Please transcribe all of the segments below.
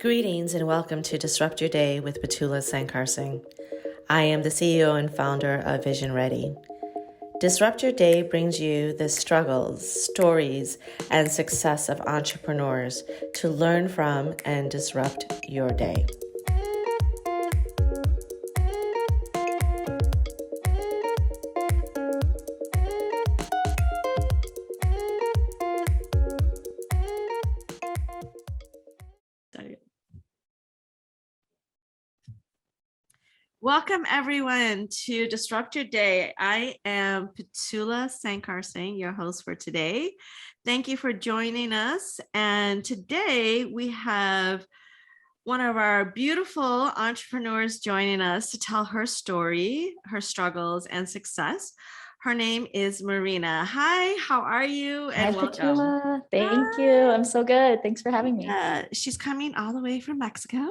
Greetings and welcome to Disrupt Your Day with Petula Sankarsingh. I am the CEO and founder of VisionReady. Disrupt Your Day brings you the struggles, stories, and success of entrepreneurs to learn from and disrupt your day. Welcome, everyone, to Disrupt Your Day. I am Petula Sankarsingh, your host for today. Thank you for joining us. And today we have one of our beautiful entrepreneurs joining us to tell her story, her struggles, and success. Her name is Marina. Hi, how are you? And Hi, welcome. Petula. Thank you. I'm so good. Thanks for having me. She's coming all the way from Mexico,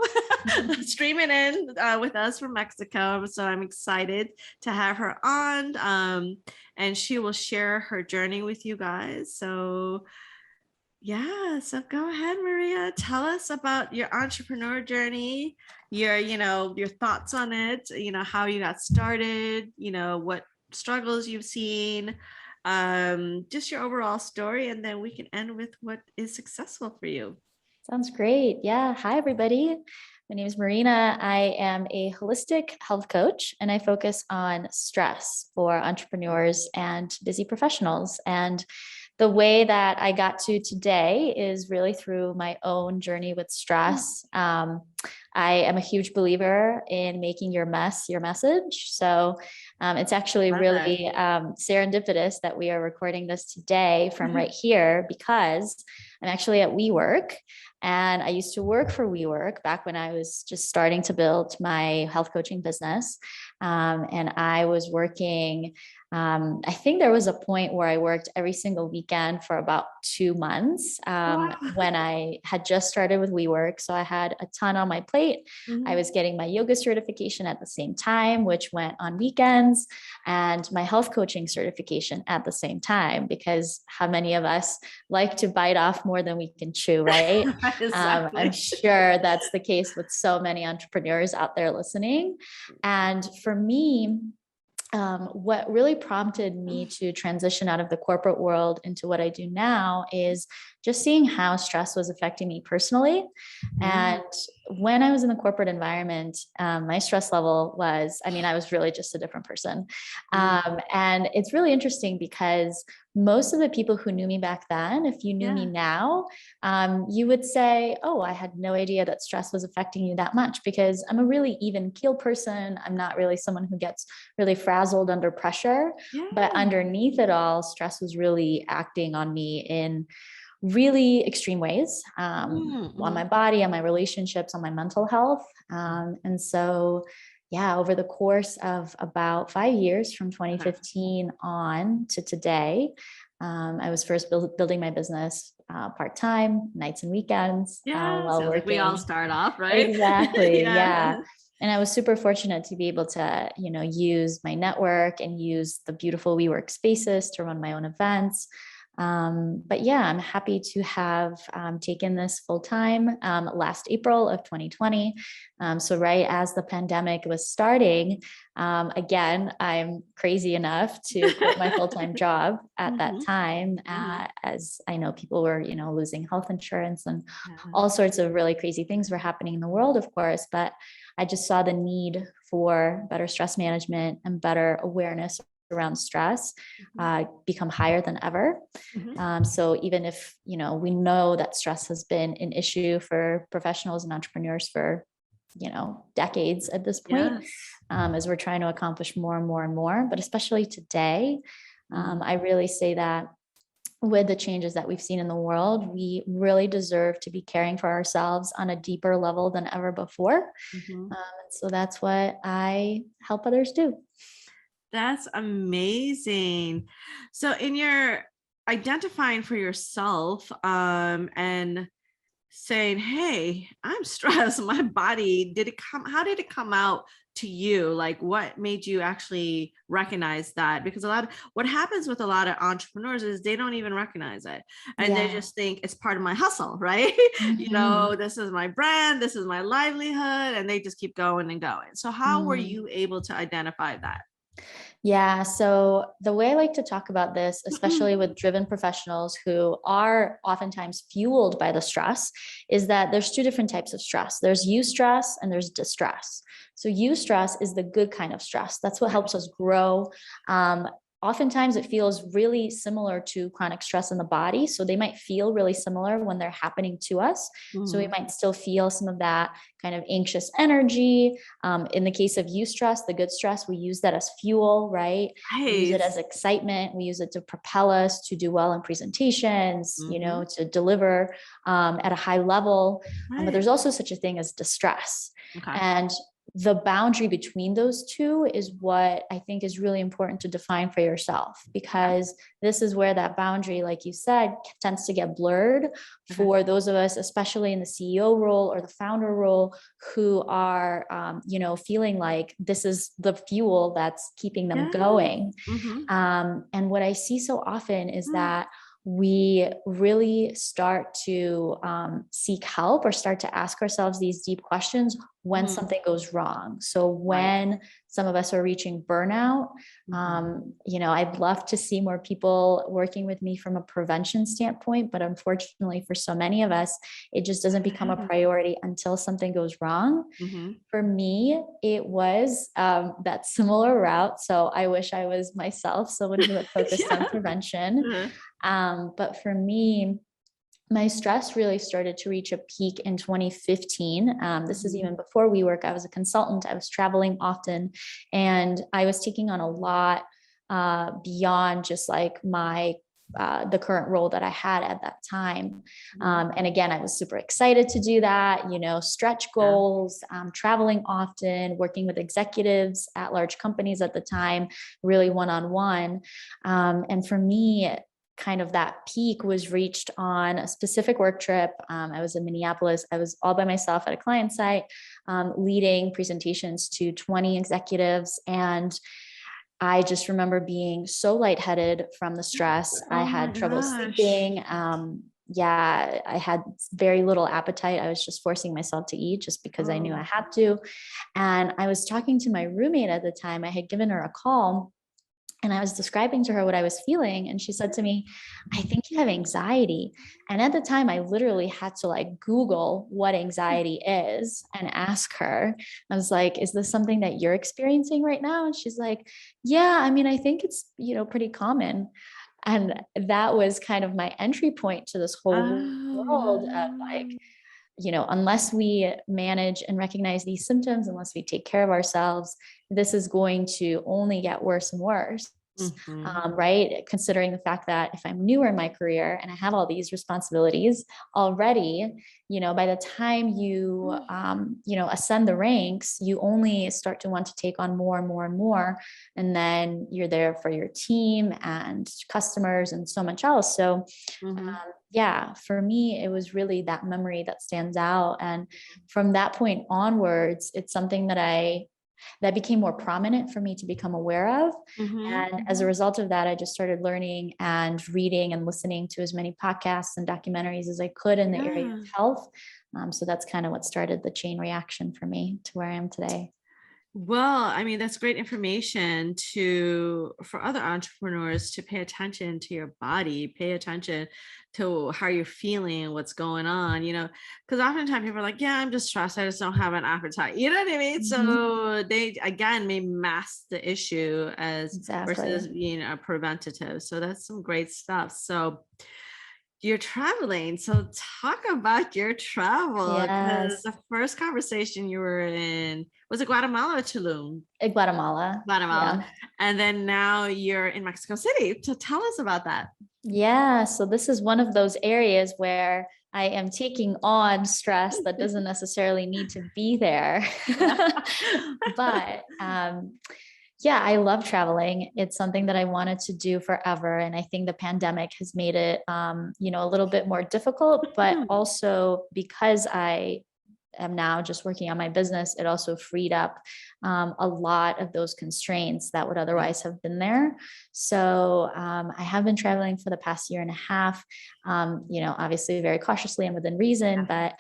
streaming in with us from Mexico. So I'm excited to have her on, and she will share her journey with you guys. So yeah, so go ahead, Maria. Tell us about your entrepreneur journey, your thoughts on it, how you got started, what struggles you've seen, just your overall story, and then we can end with what is successful for you. Sounds great. Yeah. Hi, everybody. My name is Marina. I am a holistic health coach, and I focus on stress for entrepreneurs and busy professionals. And the way that I got to today is really through my own journey with stress. I am a huge believer in making your mess your message. So it's actually really serendipitous that we are recording this today from right here, because I'm actually at WeWork. And I used to work for WeWork back when I was just starting to build my health coaching business. And I was working, I think there was a point where I worked every single weekend for about 2 months when I had just started with WeWork. So I had a ton on my plate. Mm-hmm. I was getting my yoga certification at the same time, which went on weekends, and my health coaching certification at the same time, because how many of us like to bite off more than we can chew, right? Exactly. I'm sure that's the case with so many entrepreneurs out there listening. And for me, what really prompted me to transition out of the corporate world into what I do now is just seeing how stress was affecting me personally. And when I was in the corporate environment, my stress level was, I was really just a different person. And it's really interesting because most of the people who knew me back then, if you knew me now, you would say, oh, I had no idea that stress was affecting you that much, because I'm a really even keel person. I'm not really someone who gets really frazzled under pressure, but underneath it all, stress was really acting on me in really extreme ways, on my body, on my relationships, on my mental health. And so, over the course of about 5 years, from 2015 on to today, I was first building my business part-time, nights and weekends, while working. Like we all start off, right? Exactly. Yeah. And I was super fortunate to be able to, use my network and use the beautiful WeWork spaces to run my own events. But I'm happy to have taken this full time last April of 2020. So right as the pandemic was starting, again, I'm crazy enough to quit my full-time job at that time, as I know people were, losing health insurance and all sorts of really crazy things were happening in the world, of course. But I just saw the need for better stress management and better awareness around stress become higher than ever. So even if, we know that stress has been an issue for professionals and entrepreneurs for, decades at this point, as we're trying to accomplish more and more and more, but especially today, I really say that with the changes that we've seen in the world, we really deserve to be caring for ourselves on a deeper level than ever before. So that's what I help others do. That's amazing. So in your identifying for yourself and saying, hey, I'm stressed. My body, how did it come out to you? Like, what made you actually recognize that? Because what happens with a lot of entrepreneurs is they don't even recognize it. And they Yeah. just think it's part of my hustle, right? Mhm. This is my brand, this is my livelihood. And they just keep going and going. So how were Mm. you able to identify that? Yeah. So the way I like to talk about this, especially with driven professionals who are oftentimes fueled by the stress, is that there's two different types of stress. There's eustress and there's distress. So eustress is the good kind of stress. That's what helps us grow. Um, Oftentimes it feels really similar to chronic stress in the body. So they might feel really similar when they're happening to us. So we Mhm. might still feel some of that kind of anxious energy. In the case of eustress, the good stress, we use that as fuel, right? We use it as Nice. excitement. We use it to propel us to do well in presentations, Hmm. to deliver at a high level. But Right. there's also such a thing as distress. Okay. And the boundary between those two is what I think is really important to define for yourself, Okay. because this is where that boundary, like you said, tends to get blurred Okay. for those of us, especially in the CEO role or the founder role, who are, feeling like this is the fuel that's keeping them Yeah. going. Hmm. And what I see so often is that we really start to seek help or start to ask ourselves these deep questions when Hmm. something goes wrong. So Right. when some of us are reaching burnout, Hmm. I'd love to see more people working with me from a prevention standpoint, but unfortunately for so many of us, it just doesn't become a priority until something goes wrong. Hmm. For me, it was that similar route. So I wish I was myself, someone who had focused on Yeah. prevention. Uh-huh. But for me, my stress really started to reach a peak in 2015. This is Mhm. even before WeWork. I was a consultant. I was traveling often, and I was taking on a lot beyond just like my the current role that I had at that time. Mhm. And again, I was super excited to do that, stretch Yeah. goals, traveling often, working with executives at large companies at the time, really one on one. And for me, kind of that peak was reached on a specific work trip. I was in Minneapolis. I was all by myself at a client site, leading presentations to 20 executives. And I just remember being so lightheaded from the stress. I Oh my had trouble gosh. sleeping. Yeah, I had very little appetite. I was just forcing myself to eat just because I knew I Oh. had to. And I was talking to my roommate at the time. I had given her a call and I was describing to her what I was feeling. And she said to me, I think you have anxiety. And at the time, I literally had to like Google what anxiety is and ask her. I was like, is this something that you're experiencing right now? And she's like, yeah, I mean, I think it's, pretty common. And that was kind of my entry point to this whole Oh, world of like, wow. unless we manage and recognize these symptoms, unless we take care of ourselves, this is going to only get worse and worse. Mhm. Right? Considering the fact that if I'm newer in my career and I have all these responsibilities already, by the time you, ascend the ranks, you only start to want to take on more and more and more. And then you're there for your team and customers and so much else. So Mhm. yeah, for me, it was really that memory that stands out. And from that point onwards, it's something that became more prominent for me to become aware of. Mhm. And as a result of that, I just started learning and reading and listening to as many podcasts and documentaries as I could in the area of Yeah. health. So that's kind of what started the chain reaction for me to where I am today. Well, I mean, that's great information for other entrepreneurs to pay attention to your body, pay attention to how you're feeling, what's going on, because oftentimes people are like, yeah, I'm just stressed. I just don't have an appetite. You know what I mean? Mhm. So they again may mask the issue as versus Exactly. being a preventative. So that's some great stuff. So you're traveling. So talk about your travel because Yes. the first conversation you were in was it Guatemala or Tulum? Guatemala. Guatemala. Yeah. And then now you're in Mexico City. So tell us about that. Yeah, so this is one of those areas where I am taking on stress that doesn't necessarily need to be there. Yeah. But Yeah, I love traveling. It's something that I wanted to do forever. And I think the pandemic has made it, a little bit more difficult, but also because I am now just working on my business, it also freed up a lot of those constraints that would Yeah. otherwise have been there. So I have been traveling for the past year and a half, obviously very cautiously and within reason, but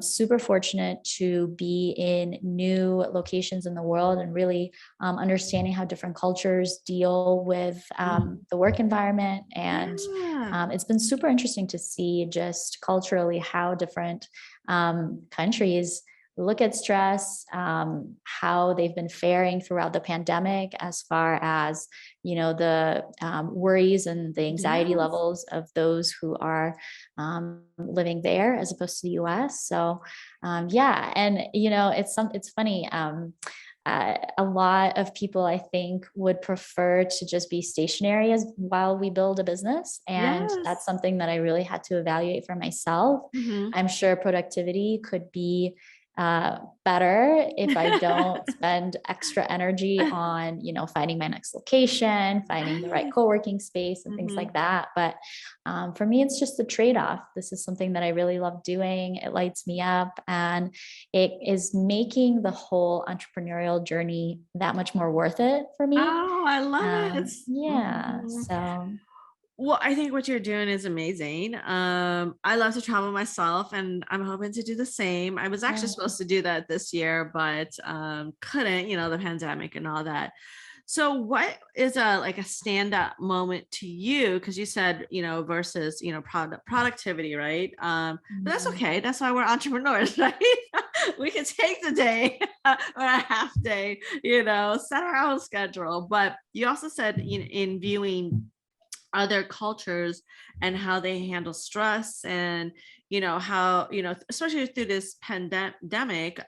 super fortunate to be in new locations in the world and really understanding how different cultures deal with the work environment. And Yeah. it's been super interesting to see just culturally how different countries look at stress, how they've been faring throughout the pandemic, as far as the worries and the anxiety Yes. levels of those who are living there as opposed to the U.S. So yeah, and it's funny. A lot of people, I think, would prefer to just be stationary as while we build a business. And that's Yes. something that I really had to evaluate for myself. Mhm. I'm sure productivity could be better if I don't spend extra energy on, finding my next location, finding the right Yes. co-working space and things like Mhm. that. But for me, it's just the trade-off. This is something that I really love doing. It lights me up, and it is making the whole entrepreneurial journey that much more worth it for me. Oh, I love it. Yeah. Mhm. So Well, I think what you're doing is amazing. I love to travel myself, and I'm hoping to do the same. I was actually yeah. supposed to do that this year, but couldn't, the pandemic and all that. So what is a like a standout moment to you? Because you said, versus, productivity, right? But that's Mhm. okay. That's why we're entrepreneurs, right? We can take the day or a half day, set our own schedule. But you also said in viewing other cultures and how they handle stress, and how, especially through this pandemic,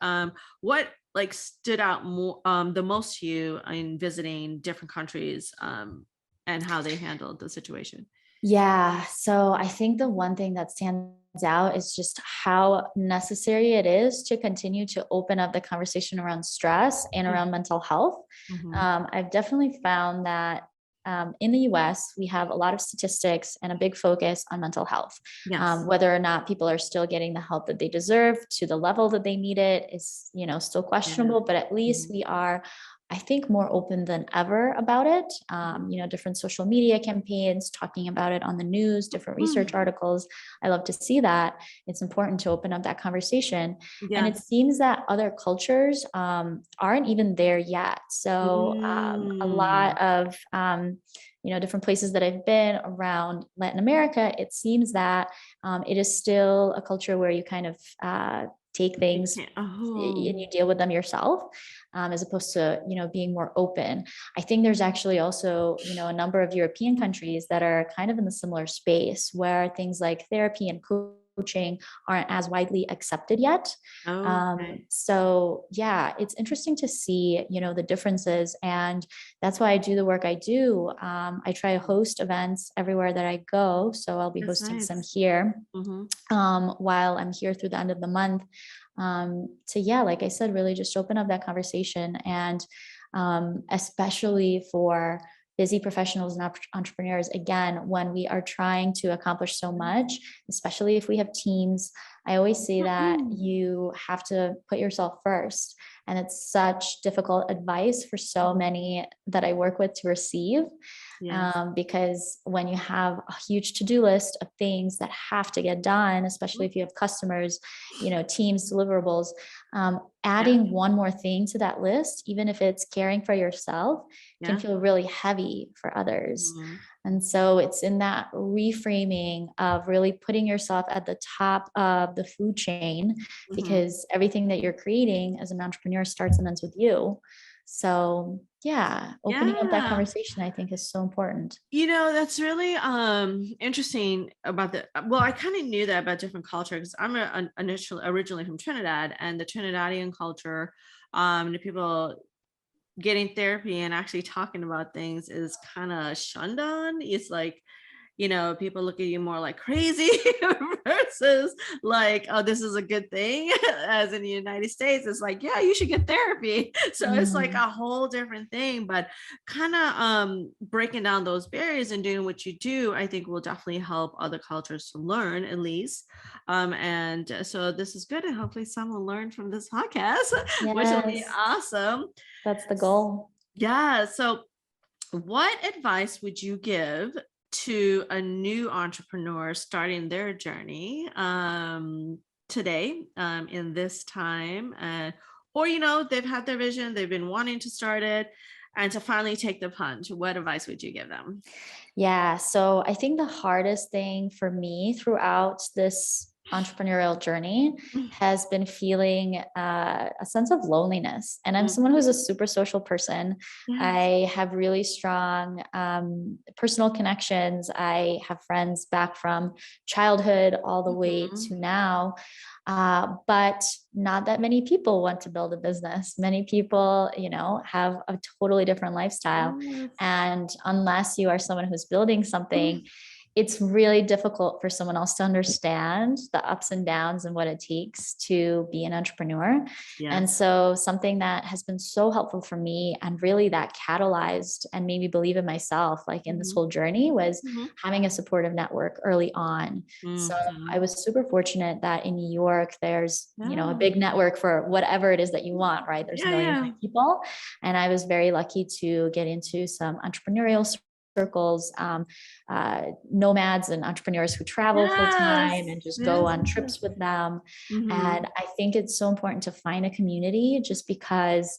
what like stood out more, the most to you in visiting different countries, and how they handled the situation. Yeah. So I think the one thing that stands out is just how necessary it is to continue to open up the conversation around stress and around mental health. Mm-hmm. I've definitely found that in the US, we have a lot of statistics and a big focus on mental health. Yes. Whether or not people are still getting the help that they deserve to the level that they need it is, still Yeah. questionable, but at least Mhm. we are, I think, more open than ever about it. Different social media campaigns talking about it on the news, different Mhm. research articles. I love to see that. It's important to open up that conversation. And it Yes. seems that other cultures aren't even there yet. So a Mm. lot of, different places that I've been around Latin America, it seems that it is still a culture where you kind of take You things can't. and Oh. you deal with them yourself, as opposed to being more open. I think there's actually also a number of European countries that are kind of in the similar space where things like therapy and coaching aren't as widely accepted yet. Okay. So yeah, it's interesting to see the differences, and that's why I do the work I do. I try to host events everywhere that I go, so I'll be That's hosting some nice. here Mm-hmm. while I'm here through the end of the month. So yeah, like I said, really just open up that conversation, and especially for busy professionals and entrepreneurs, again, when we are trying to accomplish so much, especially if we have teams, I always say that you have to put yourself first. And it's such difficult advice for so many that I work with to receive, Yes. because when you have a huge to-do list of things that have to get done, especially if you have customers, teams, deliverables, Yeah. adding one more thing to that list, even if it's caring for yourself, can Yeah. feel really heavy for others. Mhm. And so it's in that reframing of really putting yourself at the top of the food chain, Mhm. because everything that you're creating as an entrepreneur starts and ends with you. So yeah, opening up that Yeah. conversation, I think, is so important. That's really interesting about well, I kind of knew that about different cultures. I'm initially originally from Trinidad, and the Trinidadian culture, the people getting therapy and actually talking about things is kind of shunned on. It's like, people look at you more like crazy versus like, oh, this is a good thing. As in the United States, it's like, yeah, you should get therapy. So it's like Mhm. a whole different thing, but kind of breaking down those barriers and doing what you do, I think will definitely help other cultures to learn at least. And so this is good. And hopefully some will learn from this podcast, which will be Yes, awesome. that's the goal. Yeah. So what advice would you give to a new entrepreneur starting their journey today, in this time? Or, they've had their vision, they've been wanting to start it, and to finally take the plunge. What advice would you give them? Yeah. So I think the hardest thing for me throughout this entrepreneurial journey has been feeling a sense of loneliness. And I'm someone who's Mhm. a super social person. Yes. I have really strong personal connections. I have friends back from childhood all the way Mhm. to now. But not that many people want to build a business. Many people, have a totally different lifestyle. Yes. And unless you are someone who's building something, it's really difficult for someone else to understand the ups and downs and what it takes to be an entrepreneur. And Yes. so, something that has been so helpful for me and really that catalyzed and made me believe in myself, like in this Mhm. whole journey, was Mhm. having a supportive network early on. So, I Mhm. was super fortunate that in New York, there's, a Yeah. big network for whatever it is that you want, right? There's Yeah. millions of Yeah. people. And I was very lucky to get into some entrepreneurial circles, nomads and entrepreneurs who travel full time Yes. and just go Yes. on trips with them. And Mhm. I think it's so important to find a community just because,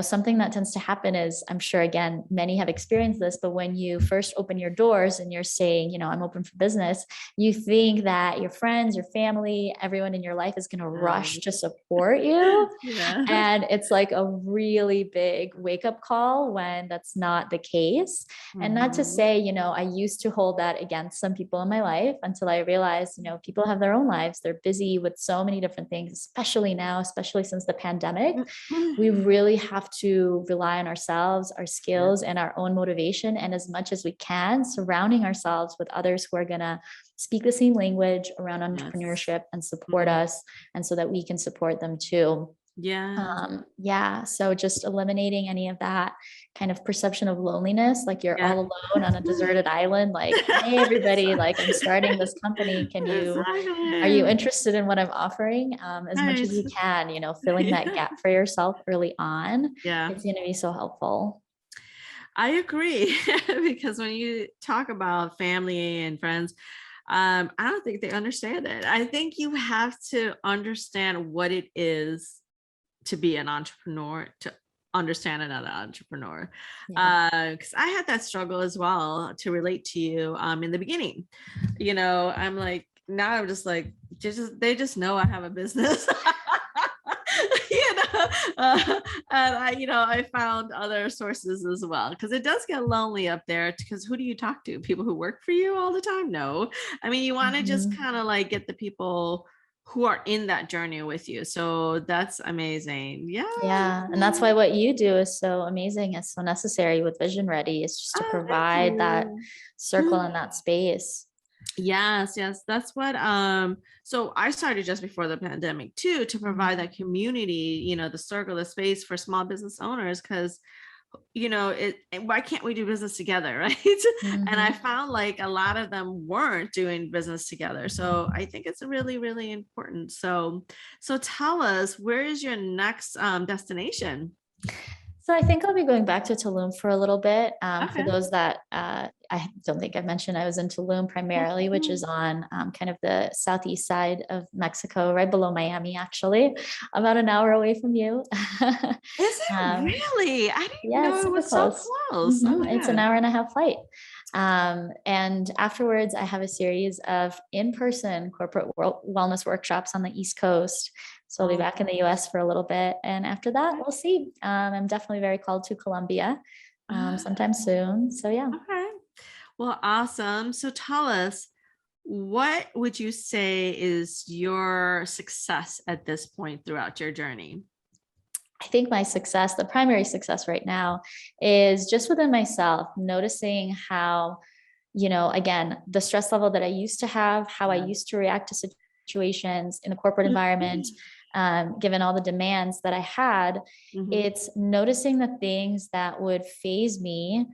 something that tends to happen is, I'm sure, again, many have experienced this, but when you first open your doors and you're saying, I'm open for business, you think that your friends, your family, everyone in your life is going to rush Yes. to support you. Yeah. And it's like a really big wake up call when that's not the case. And not to Mhm. say, I used to hold that against some people in my life until I realized, people have their own lives. They're busy with so many different things, especially now, especially since the pandemic. We really have to rely on ourselves, our Yes. skills, and our own motivation. And as much as we can, surrounding ourselves with others who are going to speak the same language around Yes. entrepreneurship and support Mhm. us, and so that we can support them too. Yes. Yeah, so just eliminating any of that kind of perception of loneliness, like you're Yeah. all alone on a deserted island, like, hey, everybody, like, I'm starting this company. Are you Exactly. interested in what I'm offering? As much as Right. you can, filling that Yeah. gap for yourself early on, Yeah. it's going to be so helpful. I agree. Because when you talk about family and friends, I don't think they understand it. I think you have to understand what it is to be an entrepreneur, to understand another entrepreneur. Yeah. Because I had that struggle as well, to relate to you in the beginning. I'm like, now I'm just like, they just know I have a business. you know, and I found other sources as well, because it does get lonely up there. Because who do you talk to? People who work for you all the time? No. I mean, you want to just Mhm. kind of like get the people who are in that journey with you. So that's amazing. Yeah. Yeah. And that's why what you do is so amazing. It's so necessary with Vision Ready, is just to Oh, thank provide that you. circle and that space. Yes, yes, that's what so I started just before the pandemic too, to provide Mhm. that community, the circle, the space for small business owners, because why can't we do business together, right? And I Mhm. found like a lot of them weren't doing business together. So I think it's really, really important. So tell us, where is your next destination? So I think I'll be going back to Tulum for a little bit. For Okay. those that I don't think I've mentioned, I was in Tulum primarily, which is on kind of the southeast side of Mexico, right below Miami, actually, about an hour away from you. Is it um, really? I didn't yeah, know it's it super was so close. close. Oh my It's an God. hour and a half flight. And afterwards, I have a series of in-person corporate wellness workshops on the East Coast. So I'll be Oh, back in the US for a little bit. And after that, okay. we'll see. I'm definitely very called to Colombia sometime soon. So yeah. Okay. Well, awesome. So tell us, what would you say is your success at this point throughout your journey? I think my success, the primary success right now, is just within myself, noticing how again, the stress level that I used to have, how I used to react to situations in the corporate environment, given all the demands that I had, it's noticing the things that would phase me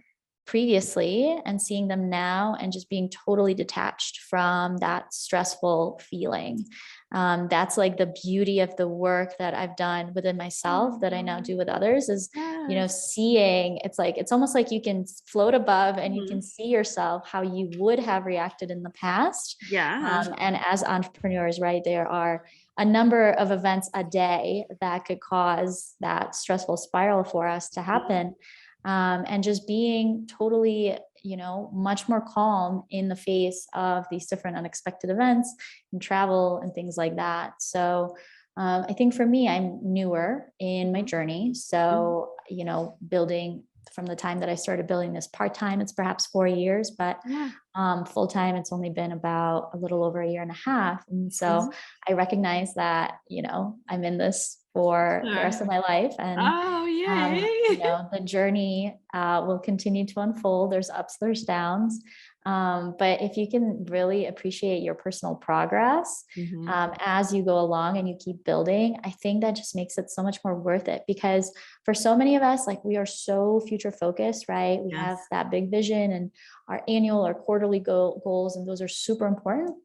previously and seeing them now and just being totally detached from that stressful feeling. That's like the beauty of the work that I've done within myself that I now do with others is, seeing, it's almost like you can float above and you can see yourself how you would have reacted in the past. And as entrepreneurs, right, there are a number of events a day that could cause that stressful spiral for us to happen. And just being totally, much more calm in the face of these different unexpected events and travel and things like that. So I think for me, I'm newer in my journey. So, building from the time that I started building this part-time, it's perhaps 4 years, but full-time, it's only been about a little over a year and a half. And so I recognize that, I'm in this for the rest of my life. And, the journey will continue to unfold. There's ups, there's downs. But if you can really appreciate your personal progress as you go along and you keep building, I think that just makes it so much more worth it, because for so many of us, like, we are so future focused, right? We have that big vision and our annual or quarterly goals, and those are super important.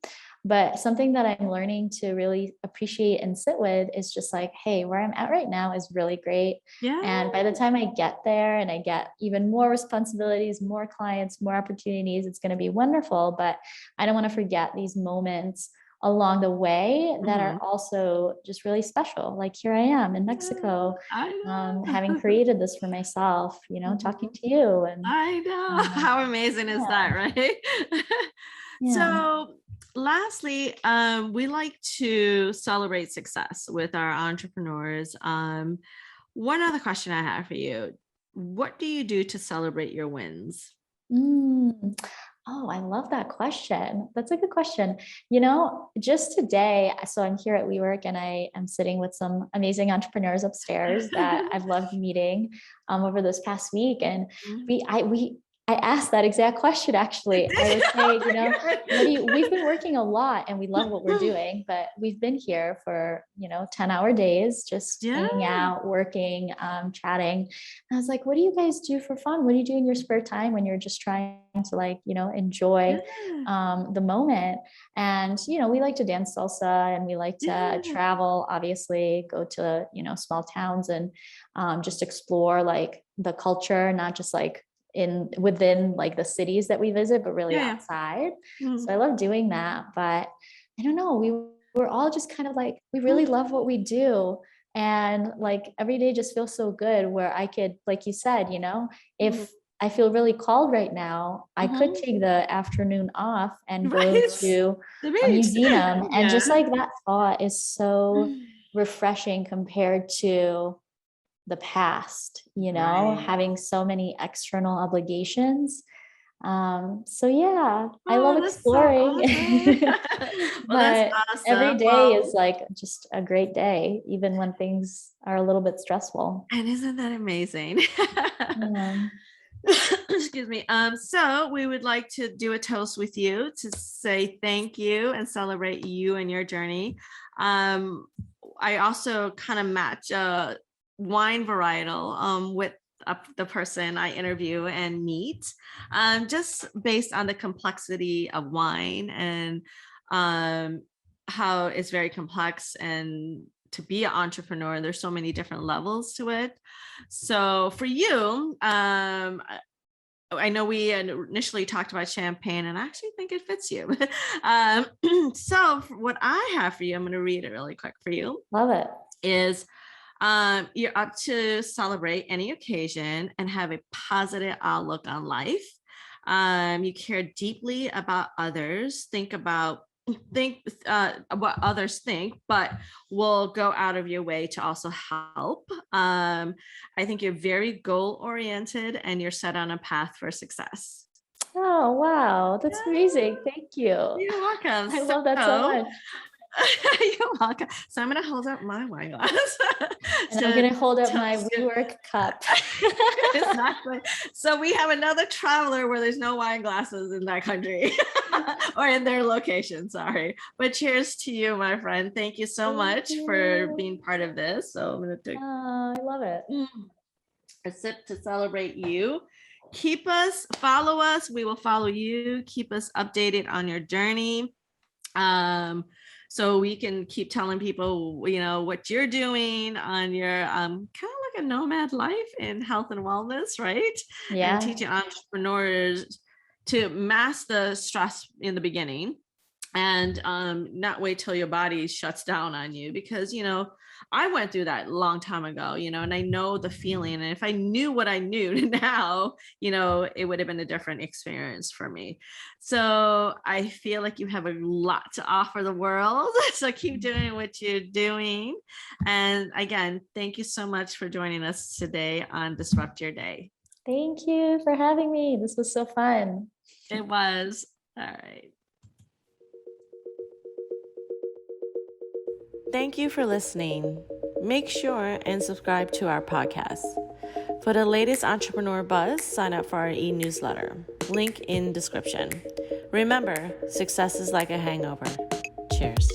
But something that I'm learning to really appreciate and sit with is just like, hey, where I'm at right now is really great. And by the time I get there and I get even more responsibilities, more clients, more opportunities, it's going to be wonderful. But I don't want to forget these moments along the way that are also just really special. Like, here I am in Mexico, having created this for myself, talking to you. And I know. How amazing is that, right? So lastly, we like to celebrate success with our entrepreneurs. One other question I have for you: what do you do to celebrate your wins? Oh, I love that question. That's a good question. Just today, so I'm here at WeWork and I am sitting with some amazing entrepreneurs upstairs that I've loved meeting over this past week. And I asked that exact question, actually. I was saying, we've been working a lot and we love what we're doing, but we've been here for, 10-hour days, just hanging out, working, chatting. And I was like, what do you guys do for fun? What do you do in your spare time when you're just trying to enjoy the moment? And, we like to dance salsa and we like to travel, obviously, go to, small towns and just explore the culture, not just within the cities that we visit, but really outside. So I love doing that. But I don't know, we're all just kind of we really love what we do. And every day just feels so good, where I could, like you said, if I feel really called right now, I could take the afternoon off and go to a museum. And just that thought is so refreshing compared to the past, having so many external obligations. So I love exploring. So awesome. But every day is just a great day, even when things are a little bit stressful. And isn't that amazing? Excuse me. So we would like to do a toast with you to say thank you and celebrate you and your journey. I also kind of match wine varietal with the person I interview and meet, just based on the complexity of wine and how it's very complex. And to be an entrepreneur, there's so many different levels to it. So for you, I know we initially talked about champagne, and I actually think it fits you. So what I have for you, I'm going to read it really quick for you. Love it. Is you're up to celebrate any occasion and have a positive outlook on life. You care deeply about others, think what others think, but will go out of your way to also help. I think you're very goal oriented and you're set on a path for success. Oh, wow. That's amazing. Thank you. You're welcome. I love that so much. You're welcome. So I'm going to hold up my wine glass. And I'm going to hold up my toast you. WeWork cup. Exactly. So we have another traveler where there's no wine glasses in that country or in their location. Sorry. But cheers to you, my friend. Thank you so much for being part of this. So I'm going to take Oh, I love it. a sip to celebrate you. Follow us. We will follow you. Keep us updated on your journey. So we can keep telling people, what you're doing on your kind of like a nomad life in health and wellness, right? Yeah. And teaching entrepreneurs to master the stress in the beginning and not wait till your body shuts down on you, because I went through that a long time ago, and I know the feeling, and if I knew what I knew now, it would have been a different experience for me. So I feel like you have a lot to offer the world. So keep doing what you're doing. And again, thank you so much for joining us today on Disrupt Your Day. Thank you for having me. This was so fun. It was. All right. Thank you for listening. Make sure and subscribe to our podcast. For the latest entrepreneur buzz, sign up for our e-newsletter. Link in description. Remember, success is like a hangover. Cheers.